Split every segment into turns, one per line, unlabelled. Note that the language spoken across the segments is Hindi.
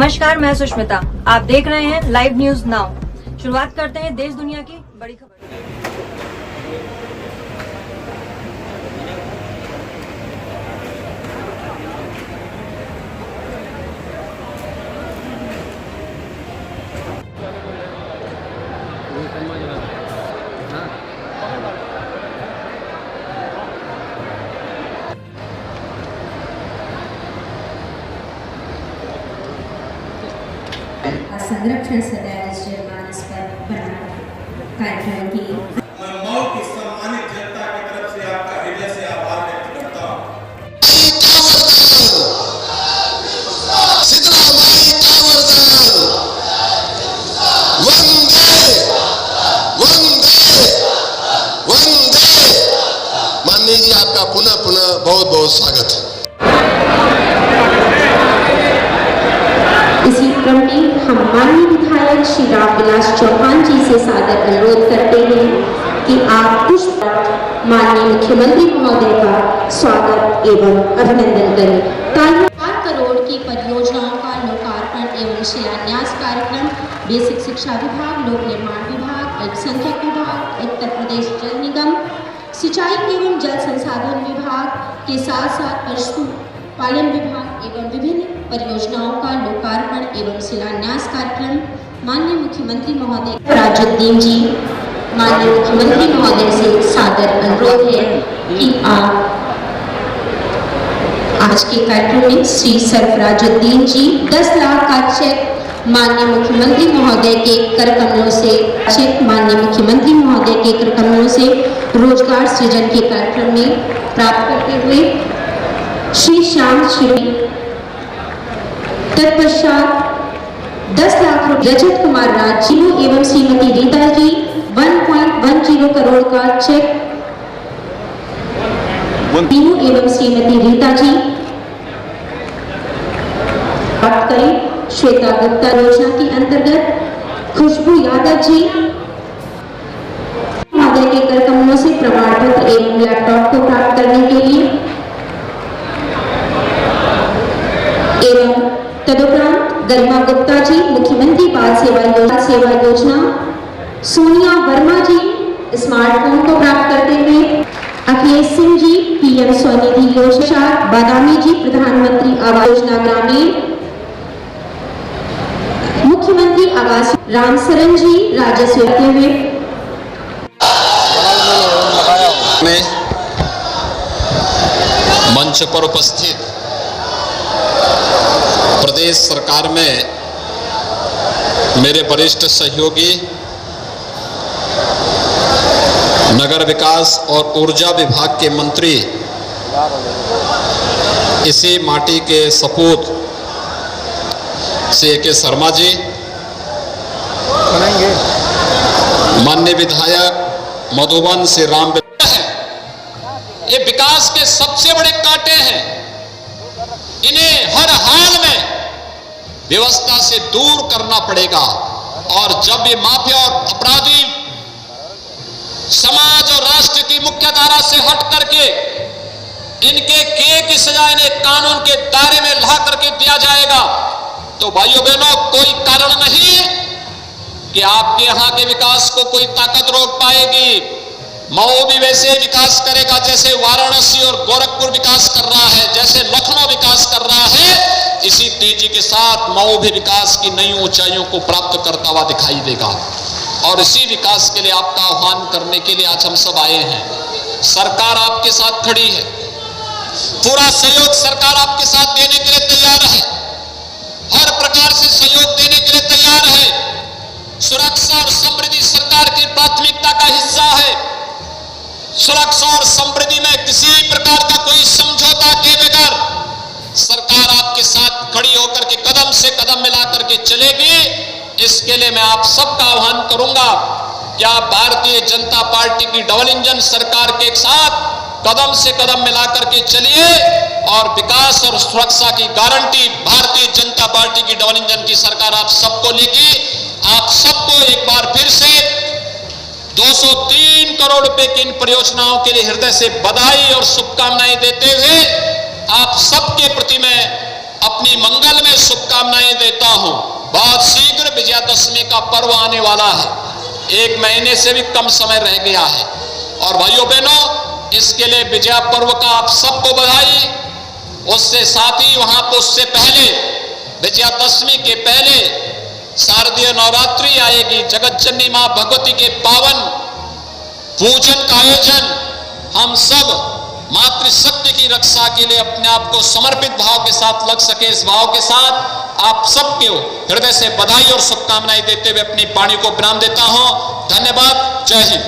नमस्कार, मैं सुष्मिता। आप देख रहे हैं लाइव न्यूज नाउ। शुरुआत करते हैं देश दुनिया की बड़ी खबर।
संरक्षण सदैव जनमानस पर बना कार्यक्रम की
मैं मऊ की सम्मानित जनता की तरफ से आपका हृदय से आभार व्यक्त करता हूँ।
माननीय जी, आपका पुनः पुनः बहुत बहुत स्वागत है।
इसी क्रम में हम माननीय विधायक श्री रामविलास चौहान जी से सादर अनुरोध करते हैं कि आप पुष्प माननीय मुख्यमंत्री महोदय का स्वागत एवं अभिनंदन करें। 4 करोड़ की परियोजनाओं का लोकार्पण एवं शिलान्यास कार्यक्रम बेसिक शिक्षा विभाग, लोक निर्माण विभाग, अल्पसंख्यक विभाग, उत्तर प्रदेश जल निगम, सिंचाई एवं जल संसाधन विभाग के साथ साथ पशुपालन विभाग एवं विभिन्न परियोजनाओं का लोकार्पण एवं शिलान्यास कार्यक्रम माननीय मुख्यमंत्री महोदय राजुद्दीन जी, माननीय मुख्यमंत्री महोदय से सादर अनुरोध है कि आप आज के कार्यक्रम में श्री सरफराजुद्दीन जी 10 लाख का चेक माननीय मुख्यमंत्री महोदय के कर कमलों से रोजगार सृजन के कार्यक्रम में प्राप्त करते हुए श्री श्याम श्री तत्पश्चात 10 लाख रुपए रजत कुमार राज जी एवं श्रीमती रीता जी 1.10 करोड़ का चेक तीनों एवं श्रीमती रीता जी प्राप्त करें। श्वेता गुप्ता योजना के अंतर्गत खुशबू यादव जी महोदय के कर कमलों से प्रमाण पत्र एवं लैपटॉप को प्राप्त करने के लिए एवं तदुपरांत गरिमा गुप्ता जी मुख्यमंत्री बाल सेवा योजना, सोनिया वर्मा जी स्मार्टफोन को प्राप्त करते हुए, अखिलेश सिंह जी पीएम स्वनिधि योजना, बादामी जी प्रधानमंत्री आवास योजना ग्रामीण, मुख्यमंत्री आवास, रामसरन जी राजस्व देते हुए
मंच पर उपस्थित प्रदेश सरकार में मेरे वरिष्ठ सहयोगी नगर विकास और ऊर्जा विभाग के मंत्री इसी माटी के सपूत से के शर्मा जी, माननीय विधायक मधुबन से राम, ये विकास के सबसे बड़े कांटे हैं। इन्हें हर हाल में व्यवस्था से दूर करना पड़ेगा और जब ये माफिया और अपराधी समाज और राष्ट्र की मुख्य धारा से हट करके इनके किए की सजा इन्हें कानून के दायरे में ला करके दिया जाएगा, तो भाइयों बहनों कोई कारण नहीं कि आपके यहां के विकास को कोई ताकत रोक पाएगी। मऊ भी वैसे विकास करेगा जैसे वाराणसी और गोरखपुर विकास कर रहा है, जैसे लखनऊ विकास कर रहा है, इसी तेजी के साथ मऊ भी विकास की नई ऊंचाइयों को प्राप्त करता हुआ दिखाई देगा। और इसी विकास के लिए आपका आह्वान करने के लिए आज हम सब आए हैं। सरकार आपके साथ खड़ी है, पूरा सहयोग सरकार आपके साथ देने के लिए तैयार है, हर प्रकार से सहयोग देने के लिए तैयार है। सुरक्षा और समृद्धि सरकार की प्राथमिकता का हिस्सा है। सुरक्षा और समृद्धि में किसी प्रकार का कोई समझौता के बगैर सरकार आपके साथ खड़ी होकर के कदम से कदम मिला करके चलेगी। इसके लिए मैं आप सबका आह्वान करूंगा कि आप भारतीय जनता पार्टी की डबल इंजन सरकार के साथ कदम से कदम मिला करके चलिए और विकास और सुरक्षा की गारंटी भारतीय जनता पार्टी की डबल इंजन की सरकार आप सबको लेगी। आप सबको एक बार फिर से 203 करोड़ रुपए की इन परियोजनाओं के लिए हृदय से बधाई और शुभकामनाएं देते हुए आप सबके प्रति मैं अपनी मंगलमय शुभकामनाएं शुभकामनाएं देता हूं। बहुत शीघ्र विजयादशमी का पर्व आने वाला है, 1 महीने से भी कम समय रह गया है। और भाइयों बहनों, इसके लिए विजय पर्व का आप सबको बधाई। उससे साथ ही वहां पर उससे पहले विजयादशमी के पहले शारदीय नवरात्रि आएगी। जगत जननी मां भगवती के पावन पूजन का आयोजन हम सब मातृशक्ति की रक्षा के लिए अपने आप को समर्पित भाव के साथ लग सके, इस भाव के साथ आप सबको हृदय से बधाई और शुभकामनाएं देते हुए अपनी वाणी को विराम देता हूं। धन्यवाद। जय हिंद।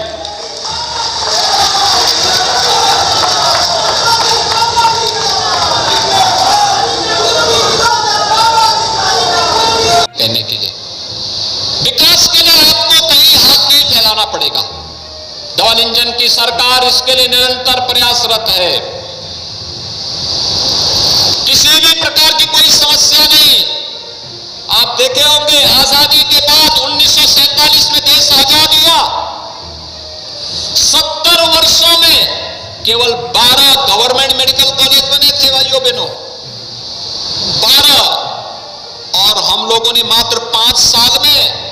कहने के लिए विकास के लिए आपको कहीं हाथ नहीं फैलाना पड़ेगा। डबल इंजन की सरकार इसके लिए निरंतर प्रयासरत है। किसी भी प्रकार की कोई समस्या नहीं। आप देखे होंगे आजादी के बाद 1947 में देश आजाद हुआ, 70 वर्षों में केवल 12 गवर्नमेंट मेडिकल कॉलेज बने थे भाइयों बहनों, 12। और हम लोगों ने मात्र 5 साल में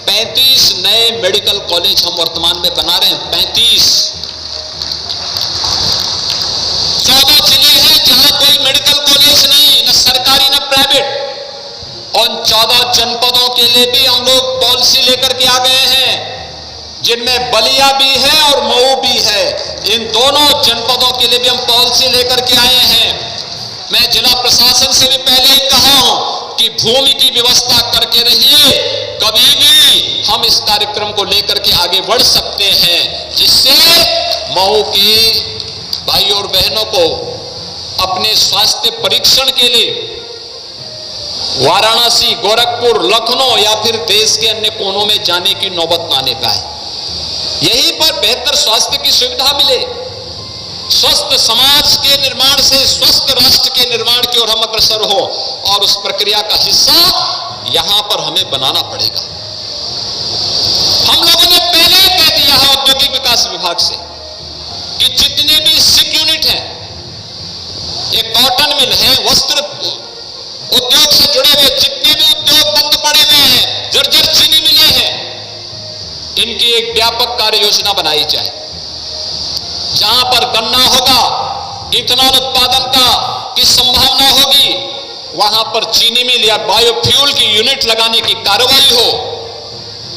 35 नए मेडिकल कॉलेज हम वर्तमान में बना रहे हैं। 35। 14 जिले हैं जहां कोई मेडिकल कॉलेज नहीं, न सरकारी न प्राइवेट। उन 14 जनपदों के लिए भी हम लोग पॉलिसी लेकर के आ गए हैं, जिनमें बलिया भी है और मऊ भी है। इन दोनों जनपदों के लिए भी हम पॉलिसी लेकर के आए हैं। मैं जिला प्रशासन से भी पहले ही कहा हूं कि भूमि की व्यवस्था करके रहिए, कभी भी हम इस कार्यक्रम को लेकर के आगे बढ़ सकते हैं, जिससे मऊ के भाई और बहनों को अपने स्वास्थ्य परीक्षण के लिए वाराणसी, गोरखपुर, लखनऊ या फिर देश के अन्य कोनों में जाने की नौबत ना आने पाए। यहीं पर बेहतर स्वास्थ्य की सुविधा मिले। स्वस्थ समाज के निर्माण से स्वस्थ राष्ट्र के निर्माण की ओर हम अग्रसर हो, और उस प्रक्रिया का हिस्सा यहां पर हमें बनाना पड़ेगा। हम लोगों ने पहले ही कह दिया है औद्योगिक विकास विभाग से कि जितने भी सिक यूनिट हैं, एक कॉटन मिल है, वस्त्र उद्योग से जुड़े हुए जितने भी उद्योग बंद पड़े हुए हैं, जर्जर चीनी मिलें हैं, इनकी एक व्यापक कार्य योजना बनाई जाए। जहां पर गन्ना होगा, इथेनॉल उत्पादन की संभावना होगी, वहां पर चीनी मिल या बायोफ्यूल की यूनिट लगाने की कार्रवाई हो।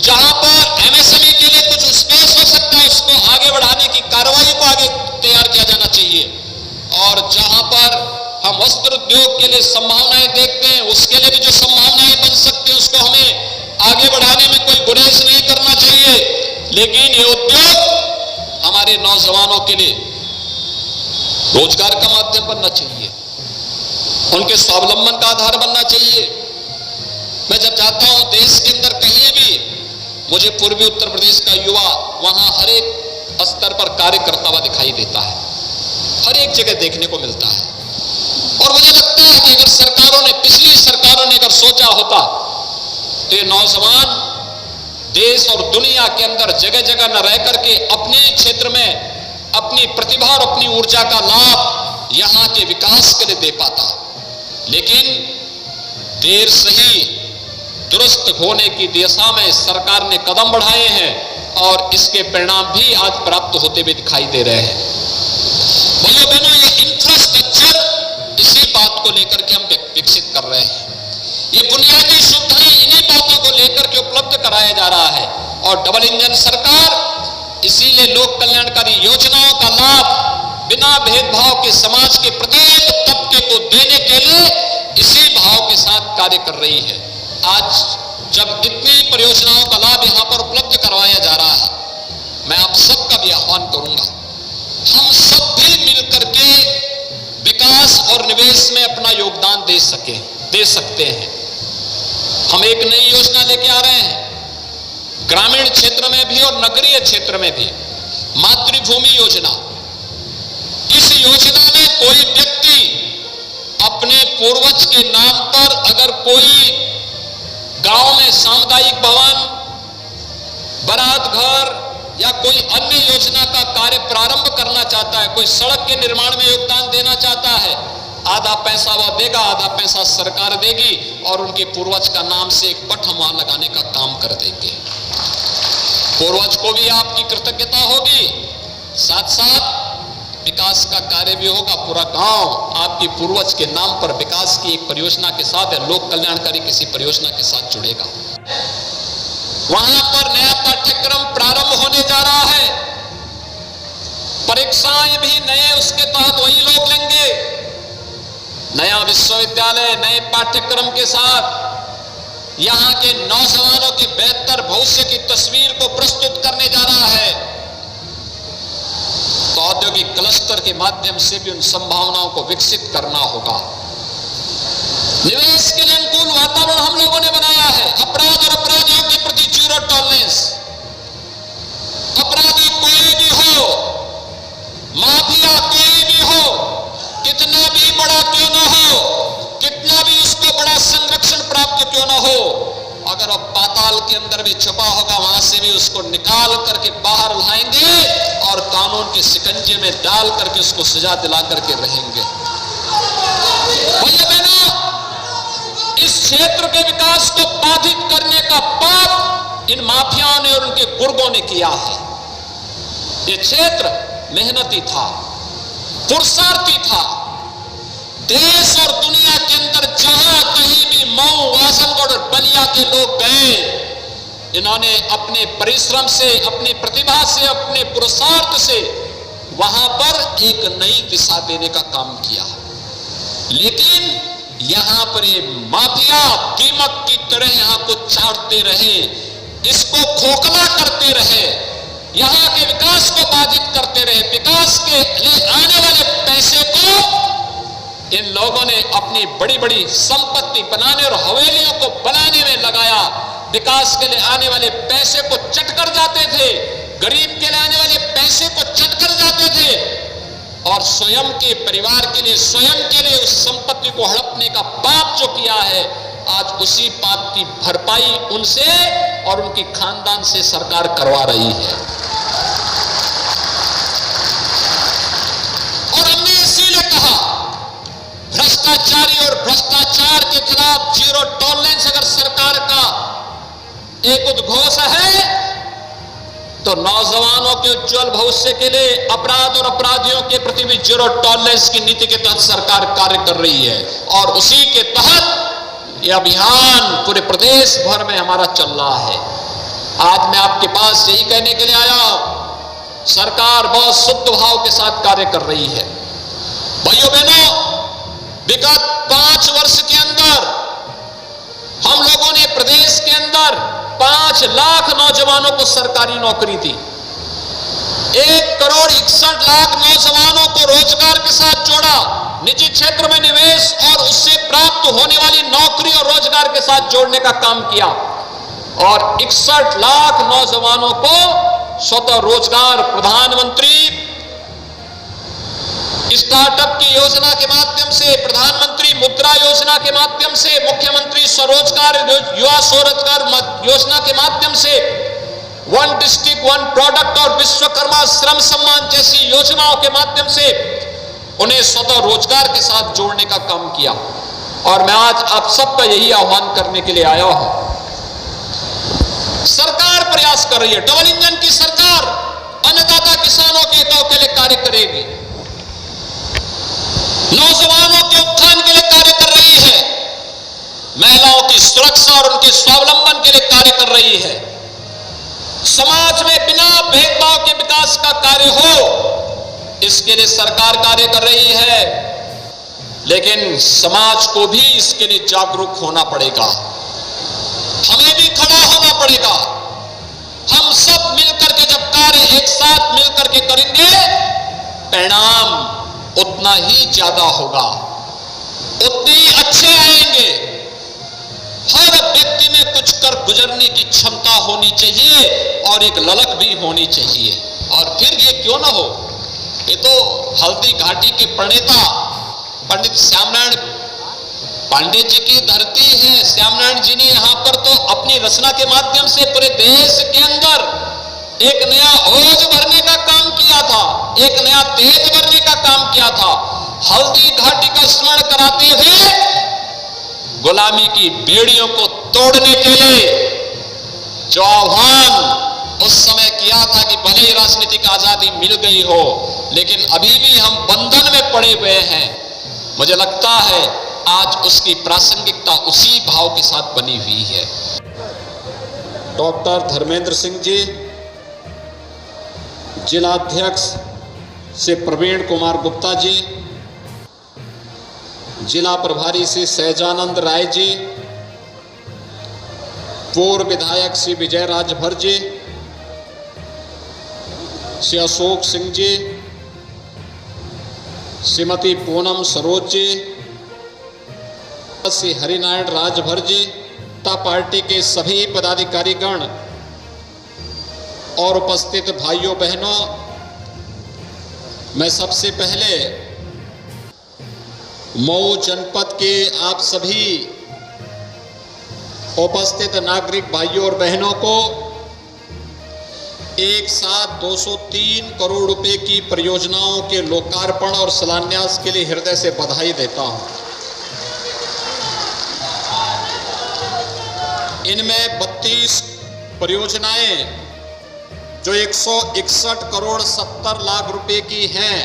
जहां पर एमएसएमई के लिए कुछ स्पेस हो सकता है, उसको आगे बढ़ाने की कार्रवाई को आगे तैयार किया जाना चाहिए। और जहां पर हम वस्त्र उद्योग के लिए संभावनाएं देखते हैं, उसके लिए भी जो संभावनाएं बन सकती है, उसको हमें आगे बढ़ाने में कोई गुरेज नहीं करना चाहिए। लेकिन ये उद्योग हमारे नौजवानों के लिए रोजगार का माध्यम बनना चाहिए, उनके स्वावलंबन का आधार बनना चाहिए। मैं जब जाता हूं देश के अंदर कहीं भी, मुझे पूर्वी उत्तर प्रदेश का युवा वहां हर एक स्तर पर कार्य करता हुआ दिखाई देता है, हर एक जगह देखने को मिलता है। और मुझे लगता है कि अगर सरकारों ने, पिछली सरकारों ने अगर सोचा होता तो ये नौजवान देश और दुनिया के अंदर जगह जगह न रह करके अपने क्षेत्र में अपनी प्रतिभा और अपनी ऊर्जा का लाभ यहां के विकास के लिए दे पाता। लेकिन देर सही दुरुस्त होने की दिशा में सरकार ने कदम बढ़ाए हैं, और इसके परिणाम भी आज प्राप्त होते हुए दिखाई दे रहे हैं। भाइयों बहनों, ये इंफ्रास्ट्रक्चर इसी बात को लेकर के हम विकसित कर रहे हैं। ये बुनियादी सुविधाएं इन्हीं बातों को लेकर के उपलब्ध कराया जा रहा है। और डबल इंजन सरकार इसीलिए लोक कल्याणकारी योजनाओं का लाभ बिना भेदभाव के समाज के प्रत्येक तबके को देने के लिए इसी भाव के साथ कार्य कर रही है। आज जब इतनी परियोजनाओं का लाभ यहां पर उपलब्ध करवाया जा रहा है, मैं आप सबका भी आह्वान करूंगा, हम सब भी मिलकर के विकास और निवेश में अपना योगदान दे सकते हैं। हम एक नई योजना लेके आ रहे हैं, ग्रामीण क्षेत्र में भी और नगरीय क्षेत्र में भी, मातृभूमि योजना। इस योजना में कोई व्यक्ति अपने पूर्वज के नाम पर अगर कोई गांव में सामुदायिक भवन, बारात घर या कोई अन्य योजना का कार्य प्रारंभ करना चाहता है, कोई सड़क के निर्माण में योगदान देना चाहता है, आधा पैसा वह देगा, आधा पैसा सरकार देगी और उनके पूर्वज का नाम से एक पट हम वहां लगाने का काम कर देंगे। पूर्वज को भी आपकी कृतज्ञता होगी, साथ साथ विकास का कार्य भी होगा। पूरा गांव आपकी पूर्वज के नाम पर विकास की एक परियोजना के साथ या लोक कल्याणकारी किसी परियोजना के साथ जुड़ेगा। वहां पर नया पाठ्यक्रम प्रारंभ होने जा रहा है, परीक्षाएं भी नए उसके तहत वही लोग लेंगे। नया विश्वविद्यालय नए पाठ्यक्रम के साथ यहां के नौजवानों के बेहतर भविष्य की तस्वीर को प्रस्तुत करने जा रहा है। तो औद्योगिक क्लस्टर के माध्यम से भी उन संभावनाओं को विकसित करना होगा। निवेश के लिए अनुकूल वातावरण हम लोगों ने बनाया है। अपराध और अपराधियों के प्रति जीरो टॉलरेंस। अपराधी कोई भी हो, माफिया कोई भी हो, कितना भी बड़ा क्यों ना हो, कितना भी उसको बड़ा संरक्षण प्राप्त क्यों ना हो, अगर वह पाताल के अंदर भी छुपा होगा वहां से भी उसको निकाल करके बाहर लाएंगे और कानून के शिकंजे में डाल करके उसको सजा दिला करके रहेंगे। भैया बहनों, इस क्षेत्र के विकास को बाधित करने का पाप इन माफियाओं ने और उनके गुर्गों ने किया है। ये क्षेत्र मेहनती था, पुरुषार्थी था। देश और दुनिया के अंदर जहां कहीं भी मऊ, आजमगढ़ और बलिया के लोग गए, इन्होंने अपने परिश्रम से, अपनी प्रतिभा से, अपने पुरुषार्थ से वहां पर एक नई दिशा देने का काम किया। लेकिन यहां पर ये माफिया दीमक की तरह यहां को चाटते रहे, इसको खोखला करते रहे, यहां के विकास को बाधित करते रहे। विकास के लिए आने वाले पैसे को इन लोगों ने अपनी बड़ी बड़ी संपत्ति बनाने और हवेलियों को बनाने में लगाया। विकास के लिए आने वाले पैसे को चटकर जाते थे, गरीब के लिए आने वाले पैसे को चटकर जाते थे और स्वयं के परिवार के लिए, स्वयं के लिए उस संपत्ति को हड़पने का पाप जो किया है, आज उसी पाप की भरपाई उनसे और उनके खानदान से सरकार करवा रही है। और हमने इसीलिए कहा भ्रष्टाचारी और भ्रष्टाचार के खिलाफ जीरो टॉलरेंस अगर सरकार का एक उद्घोष है तो नौजवानों के उज्जवल भविष्य के लिए अपराध और अपराधियों के प्रति भी जीरो टॉलरेंस की नीति के तहत सरकार कार्य कर रही है। और उसी के तहत यह अभियान पूरे प्रदेश भर में हमारा चल रहा है। आज मैं आपके पास यही कहने के लिए आया हूं, सरकार बहुत शुद्ध भाव के साथ कार्य कर रही है। भाइयों बहनों, विगत 5 वर्ष के अंदर हम लोगों ने प्रदेश के अंदर 5 लाख नौजवानों को सरकारी नौकरी दी। 1,61,00,000 नौजवानों को रोजगार के साथ जोड़ा, निजी क्षेत्र में निवेश और उससे प्राप्त होने वाली नौकरी और रोजगार के साथ जोड़ने का काम किया और 61 लाख नौजवानों को स्वतः रोजगार, प्रधानमंत्री स्टार्टअप की योजना के माध्यम से, प्रधानमंत्री मुद्रा योजना के माध्यम से, मुख्यमंत्री स्वरोजगार युवा स्वरोजगार योजना के माध्यम से, वन डिस्ट्रिक्ट वन प्रोडक्ट और विश्वकर्मा श्रम सम्मान जैसी योजनाओं के माध्यम से उन्हें स्वतः रोजगार के साथ जोड़ने का काम किया। और मैं आज आप सबका यही आह्वान करने के लिए आया हूं। सरकार प्रयास कर रही है, डबल इंजन की सरकार अन्नदाता किसानों के हितों के लिए कार्य करेगी, नौजवानों के उत्थान के लिए कार्य कर रही है, महिलाओं की सुरक्षा और उनके स्वावलंबन के लिए कार्य कर रही है। समाज में बिना भेदभाव के विकास का कार्य हो, इसके लिए सरकार कार्य कर रही है। लेकिन समाज को भी इसके लिए जागरूक होना पड़ेगा, हमें भी खड़ा होना पड़ेगा। हम सब मिलकर के जब कार्य एक साथ मिलकर के करेंगे, परिणाम उतना ही ज्यादा होगा, उतने ही अच्छे आएंगे। हर व्यक्ति में कुछ कर गुजरने की क्षमता होनी चाहिए और एक ललक भी होनी चाहिए। और फिर ये क्यों ना हो, ये तो हल्दी घाटी के प्रणेता पंडित श्यामनारायण पांडे जी की धरती है। श्यामनारायण जी ने यहां पर तो अपनी रचना के माध्यम से पूरे देश के अंदर एक नया ओज भरने का काम किया था, एक नया तेज भरने का काम किया था। हल्दी घाटी का स्मरण कराते हुए गुलामी की बेड़ियों को तोड़ने के लिए जो आह्वान उस समय किया था कि भले ही राजनीतिक आजादी मिल गई हो, लेकिन अभी भी हम बंधन में पड़े हुए हैं, मुझे लगता है आज उसकी प्रासंगिकता उसी भाव के साथ बनी हुई है।
डॉक्टर धर्मेंद्र सिंह जी, जिलाध्यक्ष से प्रवीण कुमार गुप्ता जी, जिला प्रभारी श्री सहजानंद राय जी, पूर्व विधायक श्री विजय राजभर जी, श्री अशोक सिंह जी, श्रीमती पूनम सरोज जी, श्री हरिनारायण राजभर जी तथा पार्टी के सभी पदाधिकारीगण और उपस्थित भाइयों बहनों, मैं सबसे पहले मऊ जनपद के आप सभी उपस्थित नागरिक भाइयों और बहनों को एक साथ 203 करोड़ रुपए की परियोजनाओं के लोकार्पण और शिलान्यास के लिए हृदय से बधाई देता हूं। इनमें 32 परियोजनाएं जो 161 करोड़ 70 लाख रुपए की हैं,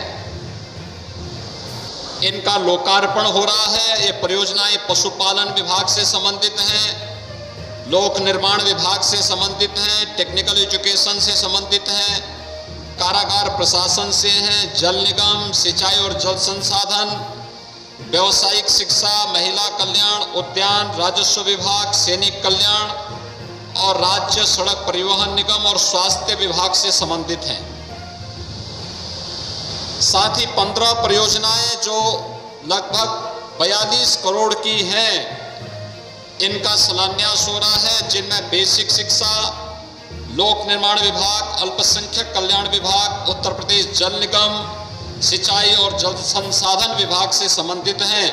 इनका लोकार्पण हो रहा है। ये परियोजनाएं पशुपालन विभाग से संबंधित हैं, लोक निर्माण विभाग से संबंधित हैं, टेक्निकल एजुकेशन से संबंधित हैं, कारागार प्रशासन से हैं, जल निगम, सिंचाई और जल संसाधन, व्यावसायिक शिक्षा, महिला कल्याण, उद्यान, राजस्व विभाग, सैनिक कल्याण और राज्य सड़क परिवहन निगम और स्वास्थ्य विभाग से संबंधित हैं। साथ ही 15 परियोजनाएं जो लगभग 42 करोड़ की हैं, इनका शिलान्यास हो रहा है, जिनमें बेसिक शिक्षा, लोक निर्माण विभाग, अल्पसंख्यक कल्याण विभाग, उत्तर प्रदेश जल निगम, सिंचाई और जल संसाधन विभाग से संबंधित हैं।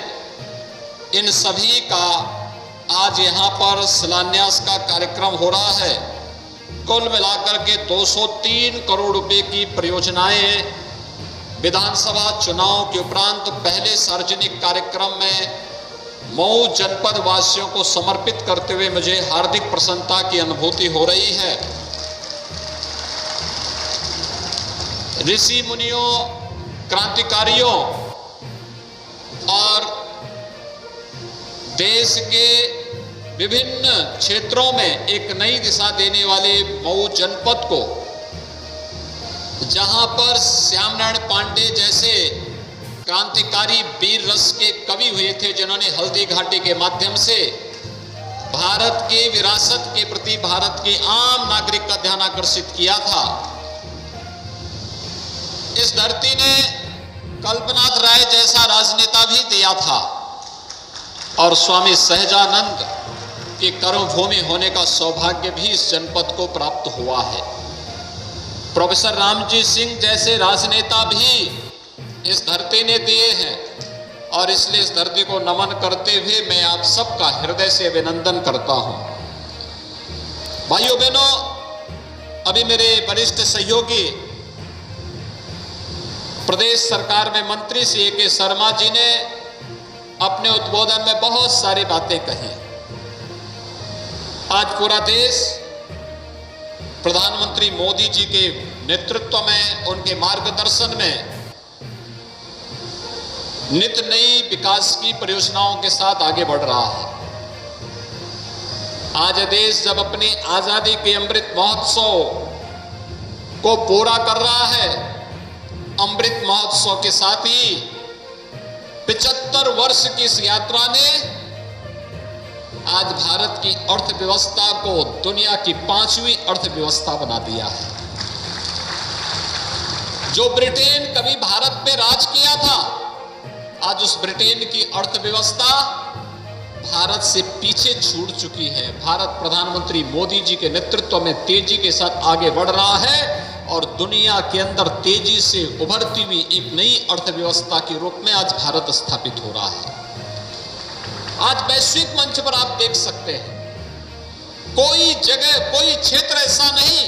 इन सभी का आज यहाँ पर शिलान्यास का कार्यक्रम हो रहा है। कुल मिलाकर के 203 करोड़ रुपए की परियोजनाएं विधानसभा चुनाव के उपरांत पहले सार्वजनिक कार्यक्रम में मऊ जनपद वासियों को समर्पित करते हुए मुझे हार्दिक प्रसन्नता की अनुभूति हो रही है। ऋषि मुनियों, क्रांतिकारियों और देश के विभिन्न क्षेत्रों में एक नई दिशा देने वाले मऊ जनपद को, जहां पर श्याम नारायण पांडे जैसे क्रांतिकारी वीर रस के कवि हुए थे, जिन्होंने हल्दी घाटी के माध्यम से भारत की विरासत के प्रति भारत के आम नागरिक का ध्यान आकर्षित किया था। इस धरती ने कल्पनाथ राय जैसा राजनेता भी दिया था और स्वामी सहजानंद के कर्मभूमि होने का सौभाग्य भी इस जनपद को प्राप्त हुआ है। प्रोफेसर रामजी सिंह जैसे राजनेता भी इस धरती ने दिए हैं और इसलिए इस धरती को नमन करते हुए मैं आप सबका हृदय से अभिनंदन करता हूं। भाइयों बहनों, अभी मेरे वरिष्ठ सहयोगी प्रदेश सरकार में मंत्री श्री ए.के. शर्मा जी ने अपने उद्बोधन में बहुत सारी बातें कही। आज पूरा देश प्रधानमंत्री मोदी जी के नेतृत्व में, उनके मार्गदर्शन में नित नई विकास की परियोजनाओं के साथ आगे बढ़ रहा है। आज देश जब अपनी आजादी के अमृत महोत्सव को पूरा कर रहा है, अमृत महोत्सव के साथ ही 75 वर्ष की इस यात्रा ने आज भारत की अर्थव्यवस्था को दुनिया की 5वीं अर्थव्यवस्था बना दिया है। जो ब्रिटेन कभी भारत पे राज किया था, आज उस ब्रिटेन की अर्थव्यवस्था भारत से पीछे छूट चुकी है। भारत प्रधानमंत्री मोदी जी के नेतृत्व में तेजी के साथ आगे बढ़ रहा है और दुनिया के अंदर तेजी से उभरती हुई एक नई अर्थव्यवस्था के रूप में आज भारत स्थापित हो रहा है। आज वैश्विक मंच पर आप देख सकते हैं, कोई जगह, कोई क्षेत्र ऐसा नहीं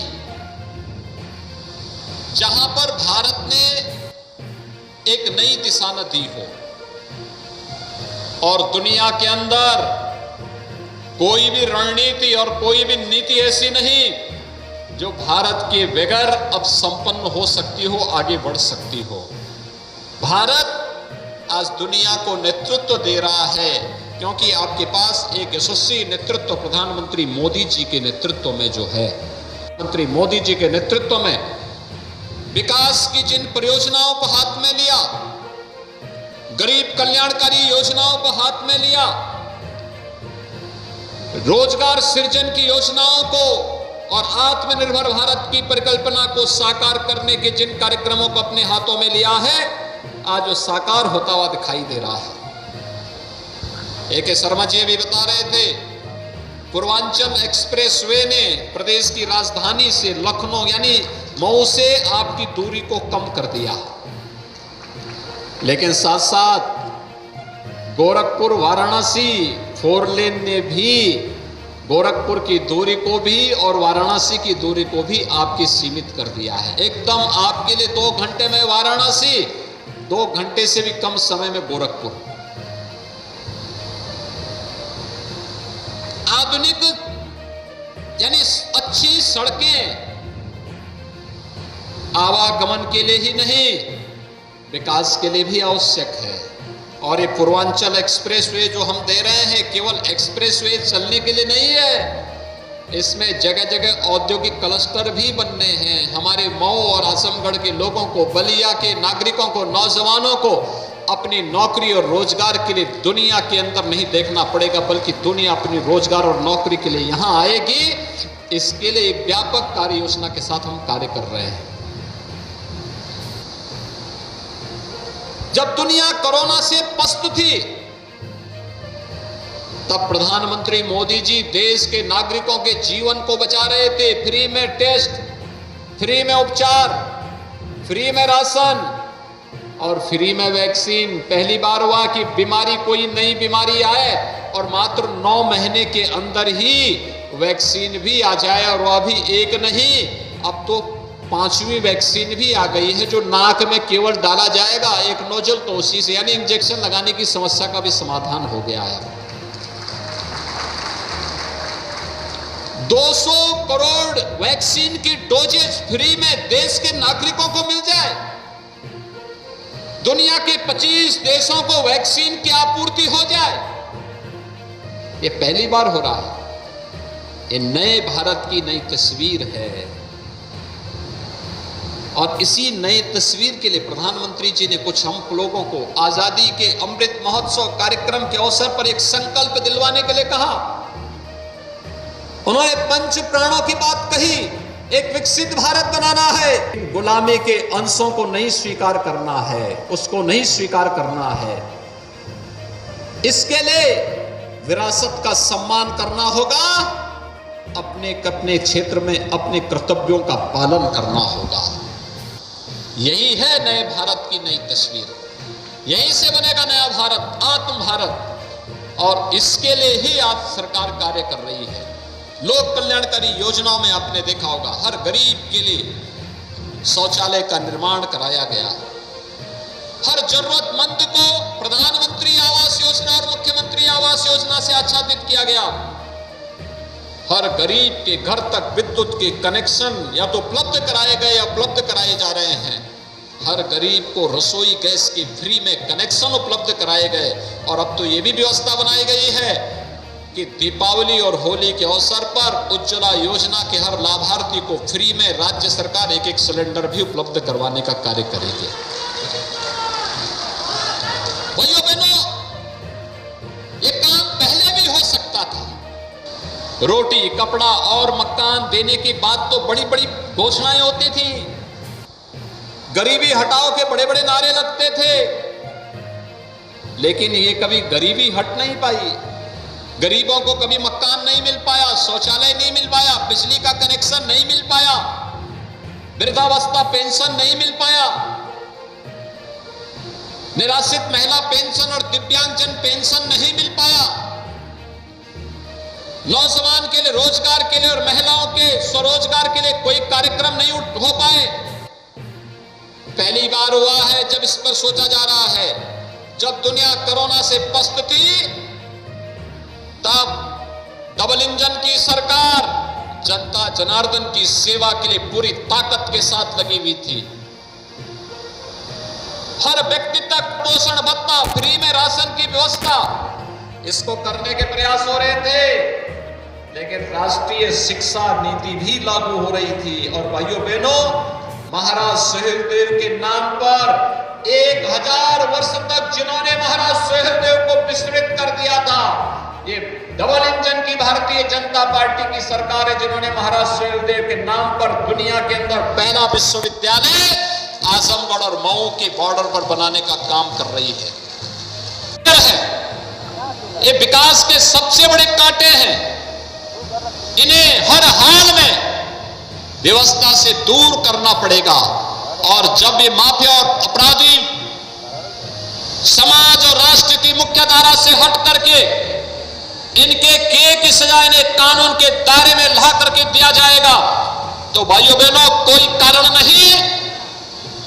जहां पर भारत ने एक नई दिशा न दी हो। और दुनिया के अंदर कोई भी रणनीति और कोई भी नीति ऐसी नहीं जो भारत के बगैर अब संपन्न हो सकती हो, आगे बढ़ सकती हो। भारत आज दुनिया को नेतृत्व दे रहा है क्योंकि आपके पास एक यशस्वी नेतृत्व प्रधानमंत्री मोदी जी के नेतृत्व में जो है, मंत्री मोदी जी के नेतृत्व में विकास की जिन परियोजनाओं को हाथ में लिया, गरीब कल्याणकारी योजनाओं को हाथ में लिया, रोजगार सृजन की योजनाओं को और आत्मनिर्भर भारत की परिकल्पना को साकार करने के जिन कार्यक्रमों को अपने हाथों में लिया है, आज वो साकार होता हुआ दिखाई दे रहा है। AK शर्मा जी भी बता रहे थे, पूर्वांचल एक्सप्रेसवे ने प्रदेश की राजधानी से लखनऊ यानी मऊ से आपकी दूरी को कम कर दिया, लेकिन साथ साथ गोरखपुर वाराणसी 4 लेन ने भी गोरखपुर की दूरी को भी और वाराणसी की दूरी को भी आपकी सीमित कर दिया है। एकदम आपके लिए 2 घंटे में वाराणसी, 2 घंटे से भी कम समय में गोरखपुर। आधुनिक यानी अच्छी सड़कें आवागमन के लिए ही नहीं, विकास के लिए भी आवश्यक है। और ये पूर्वांचल एक्सप्रेसवे जो हम दे रहे हैं, केवल एक्सप्रेसवे चलने के लिए नहीं है, इसमें जगह जगह औद्योगिक क्लस्टर भी बनने हैं। हमारे मऊ और आजमगढ़ के लोगों को, बलिया के नागरिकों को, नौजवानों को अपनी नौकरी और रोजगार के लिए दुनिया के अंदर नहीं देखना पड़ेगा, बल्कि दुनिया अपनी रोजगार और नौकरी के लिए यहां आएगी। इसके लिए एक व्यापक कार्य योजना के साथ हम कार्य कर रहे हैं। जब दुनिया कोरोना से पस्त थी, तब प्रधानमंत्री मोदी जी देश के नागरिकों के जीवन को बचा रहे थे। फ्री में टेस्ट, फ्री में उपचार, फ्री में राशन और फ्री में वैक्सीन। पहली बार हुआ कि बीमारी, कोई नई बीमारी आए और मात्र 9 महीने के अंदर ही वैक्सीन भी आ जाए, और वह भी एक नहीं, अब तो 5वीं वैक्सीन भी आ गई है जो नाक में केवल डाला जाएगा, एक नोजल, तो उसी से यानी इंजेक्शन लगाने की समस्या का भी समाधान हो गया है। 200 करोड़ वैक्सीन की डोजेज फ्री में देश के नागरिकों को मिल जाए। दुनिया के 25 देशों को वैक्सीन की आपूर्ति हो जाए। ये पहली बार हो रहा है। ये नए भारत की नई तस्वीर है, और इसी नई तस्वीर के लिए प्रधानमंत्री जी ने कुछ हम लोगों को आजादी के अमृत महोत्सव कार्यक्रम के अवसर पर एक संकल्प दिलवाने के लिए कहा। उन्होंने 5 प्राणों की बात कही। एक विकसित भारत बनाना है, गुलामी के अंशों को नहीं स्वीकार करना है, उसको नहीं स्वीकार करना है। इसके लिए विरासत का सम्मान करना होगा, अपने क्षेत्र में अपने कर्तव्यों का पालन करना होगा। यही है नए भारत की नई तस्वीर। यहीं से बनेगा नया भारत, आत्म भारत, और इसके लिए ही आज सरकार कार्य कर रही है। लोक कल्याणकारी योजनाओं में आपने देखा होगा, हर गरीब के लिए शौचालय का निर्माण कराया गया, हर जरूरतमंद को प्रधानमंत्री आवास योजना और मुख्यमंत्री आवास योजना से आच्छादित किया गया, हर गरीब के घर तक विद्युत के कनेक्शन या तो उपलब्ध कराए गए या उपलब्ध कराए जा रहे हैं, हर गरीब को रसोई गैस की फ्री में कनेक्शन उपलब्ध कराए गए, और अब तो ये भी व्यवस्था बनाई गई है कि दीपावली और होली के अवसर पर उज्ज्वला योजना के हर लाभार्थी को फ्री में राज्य सरकार 1-1 सिलेंडर भी उपलब्ध करवाने का कार्य करेगी। भाइयों बहनों, ये काम पहले भी हो सकता था। रोटी, कपड़ा और मकान देने की बात तो बड़ी बड़ी घोषणाएं होती थी, गरीबी हटाओ के बड़े बड़े नारे लगते थे, लेकिन ये कभी गरीबी हट नहीं पाई। गरीबों को कभी मकान नहीं मिल पाया, शौचालय नहीं मिल पाया, बिजली का कनेक्शन नहीं मिल पाया, वृद्धावस्था पेंशन नहीं मिल पाया, निराश्रित महिला पेंशन और दिव्यांगजन पेंशन नहीं मिल पाया, नौजवान के लिए रोजगार के लिए और महिलाओं के स्वरोजगार के लिए कोई कार्यक्रम नहीं हो पाए।
पहली बार हुआ है जब इस पर सोचा जा रहा है। जब दुनिया कोरोना से पस्त थी, तब डबल इंजन की सरकार जनता जनार्दन की सेवा के लिए पूरी ताकत के साथ लगी हुई थी। हर व्यक्ति तक पोषण भत्ता, फ्री में राशन की व्यवस्था, इसको करने के प्रयास हो रहे थे। लेकिन राष्ट्रीय शिक्षा नीति भी लागू हो रही थी। और भाइयों बहनों, महाराज सुहेलदेव के नाम पर 1000 वर्ष तक जिन्होंने महाराज सुहेलदेव को विस्मृत कर दिया था, ये डबल इंजन की भारतीय जनता पार्टी की सरकार है जिन्होंने महाराज सुहेलदेव के नाम पर दुनिया के अंदर पहला विश्वविद्यालय आजमगढ़ और मऊ के बॉर्डर पर बनाने का काम कर रही है। ये विकास के सबसे बड़े कांटे हैं। इन्हें हर हाल में व्यवस्था से दूर करना पड़ेगा। और जब ये माफिया और अपराधी समाज और राष्ट्र की मुख्य धारा से हट करके इनके किए की सजा इन्हें कानून के दायरे में ला करके दिया जाएगा, तो भाइयों बहनों, कोई कारण नहीं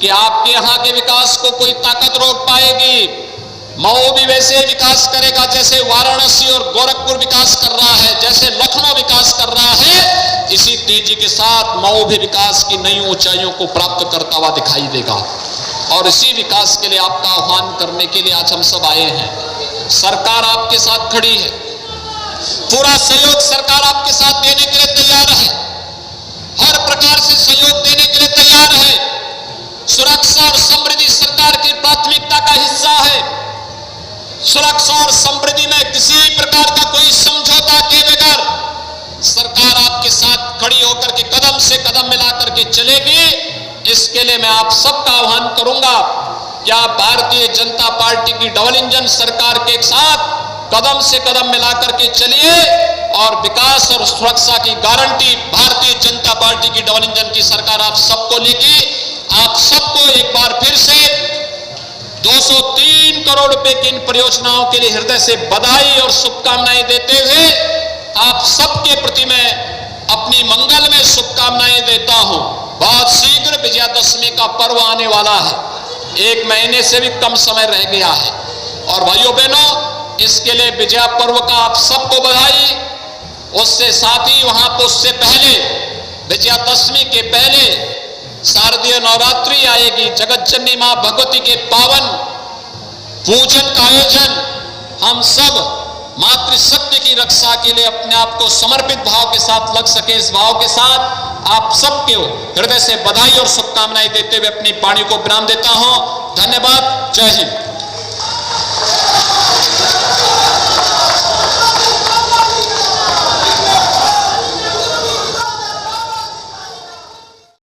कि आपके यहां के विकास को कोई ताकत रोक पाएगी। मऊ भी वैसे विकास करेगा जैसे वाराणसी और गोरखपुर विकास कर रहा है, जैसे लखनऊ विकास कर रहा है। इसी तेजी के साथ मऊ भी विकास की नई ऊंचाइयों को प्राप्त करता हुआ दिखाई देगा। और इसी विकास के लिए आपका आह्वान करने के लिए आज हम सब आए हैं। सरकार आपके साथ खड़ी है, पूरा सहयोग सरकार आपके साथ देने के लिए तैयार है, हर प्रकार से सहयोग देने के लिए तैयार है। सुरक्षा और समृद्धि सरकार की प्राथमिकता का हिस्सा है। सुरक्षा और समृद्धि में किसी प्रकार का कोई समझौता किए बगैर सरकार आपके साथ खड़ी होकर के कदम से कदम मिलाकर के चलेगी। इसके लिए मैं आप सबका आह्वान करूंगा कि आप भारतीय जनता पार्टी की डबल इंजन सरकार के साथ कदम से कदम मिलाकर के चलिए और विकास और सुरक्षा की गारंटी भारतीय जनता पार्टी की डबल इंजन की सरकार आप सबको लेगी। आप सबको एक बार फिर से 203 करोड़ रुपए की इन परियोजनाओं के लिए हृदय से बधाई और शुभकामनाएं देते हुए आप सबके प्रति मैं अपनी मंगल में शुभकामनाएं देता हूं। बहुत शीघ्र विजयादशमी का पर्व आने वाला है, 1 महीने से भी कम समय रह गया है। और भाइयों बहनों, इसके लिए विजया पर्व का आप सबको बधाई। उससे साथ ही वहां पर उससे पहले विजयादशमी के पहले शारदीय नवरात्रि आएगी। जगत जननी मां भगवती के पावन पूजन का आयोजन हम सब मातृशक्ति की रक्षा के लिए अपने आप को समर्पित भाव के साथ लग सके, इस भाव के साथ आप सबके हृदय से बधाई और शुभकामनाएं देते हुए अपनी वाणी को विराम देता हूं। धन्यवाद। जय हिंद।